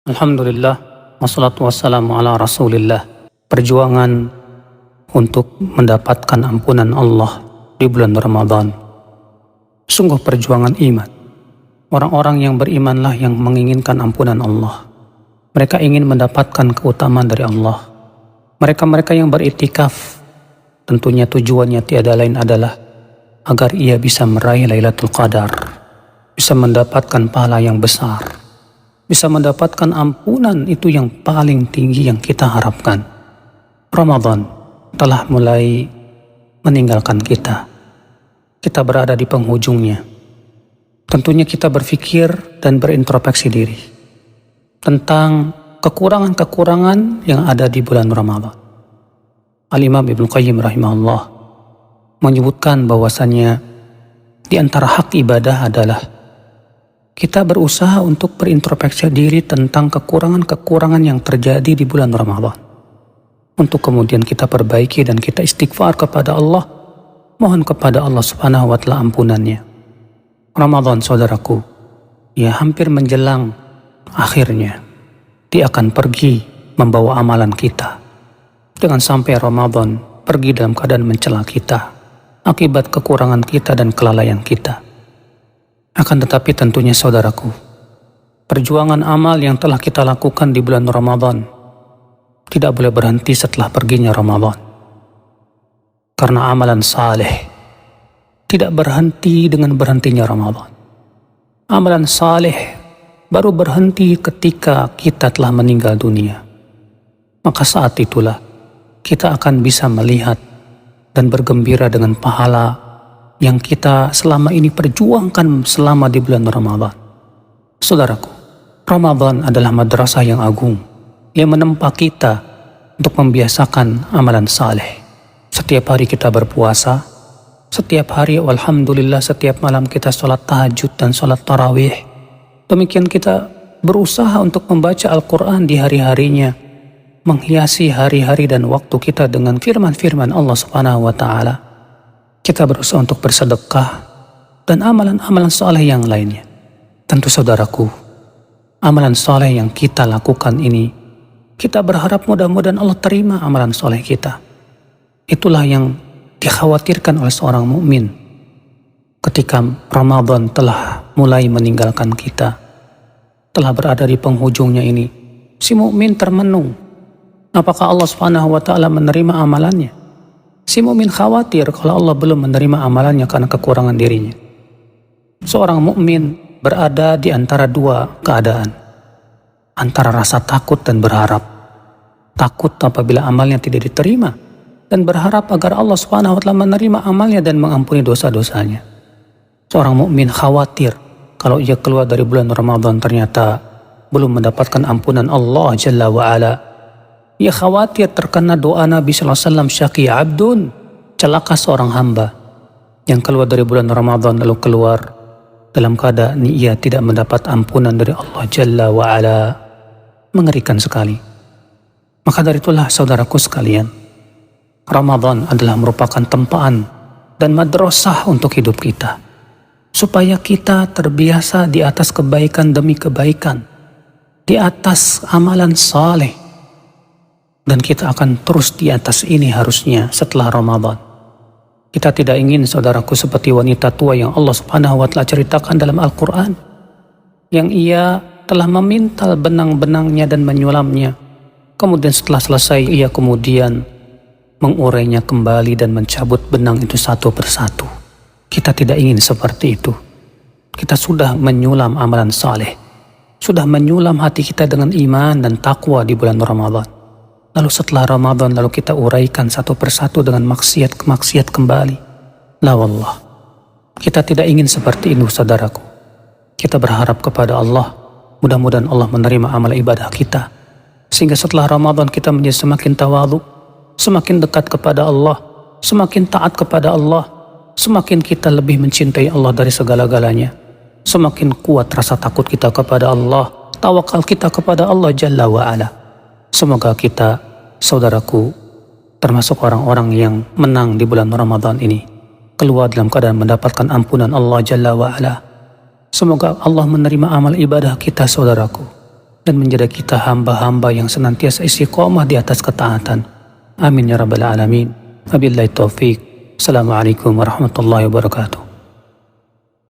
Alhamdulillah, wassalatu wassalamu ala rasulillah. Perjuangan untuk mendapatkan ampunan Allah di bulan Ramadan. Sungguh perjuangan iman. Orang-orang yang berimanlah yang menginginkan ampunan Allah. Mereka ingin mendapatkan keutamaan dari Allah. Mereka-mereka yang beritikaf, tentunya tujuannya tiada lain adalah agar ia bisa meraih Lailatul Qadar, bisa mendapatkan pahala yang besar, bisa mendapatkan ampunan itu yang paling tinggi yang kita harapkan. Ramadan telah mulai meninggalkan kita. Kita berada di penghujungnya. Tentunya kita berpikir dan berintrospeksi diri tentang kekurangan-kekurangan yang ada di bulan Ramadan. Al-Imam Ibnu Qayyim rahimahullah menyebutkan bahwasannya di antara hak ibadah adalah kita berusaha untuk berintrospeksi diri tentang kekurangan-kekurangan yang terjadi di bulan Ramadan. Untuk kemudian kita perbaiki dan kita istighfar kepada Allah, mohon kepada Allah Subhanahu wa Ta'ala ampunannya. Ramadan, saudaraku, ya hampir menjelang akhirnya. Dia akan pergi membawa amalan kita. Jangan sampai Ramadan pergi dalam keadaan mencela kita akibat kekurangan kita dan kelalaian kita. Akan tetapi tentunya saudaraku, perjuangan amal yang telah kita lakukan di bulan Ramadan tidak boleh berhenti setelah perginya Ramadan. Karena amalan saleh tidak berhenti dengan berhentinya Ramadan. Amalan saleh baru berhenti ketika kita telah meninggal dunia. Maka saat itulah kita akan bisa melihat dan bergembira dengan pahala yang kita selama ini perjuangkan selama di bulan Ramadan. Saudaraku, Ramadan adalah madrasah yang agung yang menempa kita untuk membiasakan amalan saleh. Setiap hari kita berpuasa, setiap hari alhamdulillah setiap malam kita sholat tahajud dan sholat tarawih. Demikian kita berusaha untuk membaca Al-Quran di hari-harinya, menghiasi hari-hari dan waktu kita dengan firman-firman Allah Subhanahu wa Ta'ala. Kita berusaha untuk bersedekah dan amalan-amalan soleh yang lainnya. Tentu saudaraku, amalan soleh yang kita lakukan ini, kita berharap mudah-mudahan Allah terima amalan soleh kita. Itulah yang dikhawatirkan oleh seorang mukmin ketika Ramadan telah mulai meninggalkan kita, telah berada di penghujungnya ini. Si mukmin termenung, apakah Allah Subhanahu wa Ta'ala menerima amalannya? Si mukmin khawatir kalau Allah belum menerima amalannya karena kekurangan dirinya. Seorang mukmin berada di antara dua keadaan, antara rasa takut dan berharap. Takut apabila amalnya tidak diterima, dan berharap agar Allah Subhanahu wa Ta'ala menerima amalnya dan mengampuni dosa-dosanya. Seorang mukmin khawatir kalau ia keluar dari bulan Ramadan ternyata belum mendapatkan ampunan Allah Jalla wa Ala. Ia khawatir terkena doa Nabi SAW, syaqi abdun, celaka seorang hamba yang keluar dari bulan Ramadan lalu keluar dalam keadaan ia tidak mendapat ampunan dari Allah Jalla wa Ala. Mengerikan sekali. Maka dari itulah saudaraku sekalian, Ramadan adalah merupakan tempaan dan madrasah untuk hidup kita, supaya kita terbiasa di atas kebaikan demi kebaikan, di atas amalan saleh. Dan kita akan terus di atas ini harusnya setelah Ramadan. Kita tidak ingin saudaraku seperti wanita tua yang Allah Subhanahu wa Ta'ala ceritakan dalam Al-Quran, yang ia telah memintal benang-benangnya dan menyulamnya. Kemudian setelah selesai ia kemudian mengurainya kembali dan mencabut benang itu satu persatu. Kita tidak ingin seperti itu. Kita sudah menyulam amalan saleh, sudah menyulam hati kita dengan iman dan takwa di bulan Ramadan. Lalu setelah Ramadan lalu kita uraikan satu persatu dengan maksiat kembali. La wallah, kita tidak ingin seperti itu saudaraku. Kita berharap kepada Allah, mudah-mudahan Allah menerima amal ibadah kita, sehingga setelah Ramadan kita menjadi semakin tawadhu, semakin dekat kepada Allah, semakin taat kepada Allah, semakin kita lebih mencintai Allah dari segala-galanya, semakin kuat rasa takut kita kepada Allah, tawakal kita kepada Allah Jalla wa Ala. Semoga kita, saudaraku, termasuk orang-orang yang menang di bulan Ramadan ini, keluar dalam keadaan mendapatkan ampunan Allah Jalla wa Ala. Semoga Allah menerima amal ibadah kita, saudaraku. dan menjadi kita hamba-hamba yang senantiasa istiqomah di atas ketaatan. Amin ya rabbal alamin. Wabillahi taufik. Assalamualaikum warahmatullahi wabarakatuh.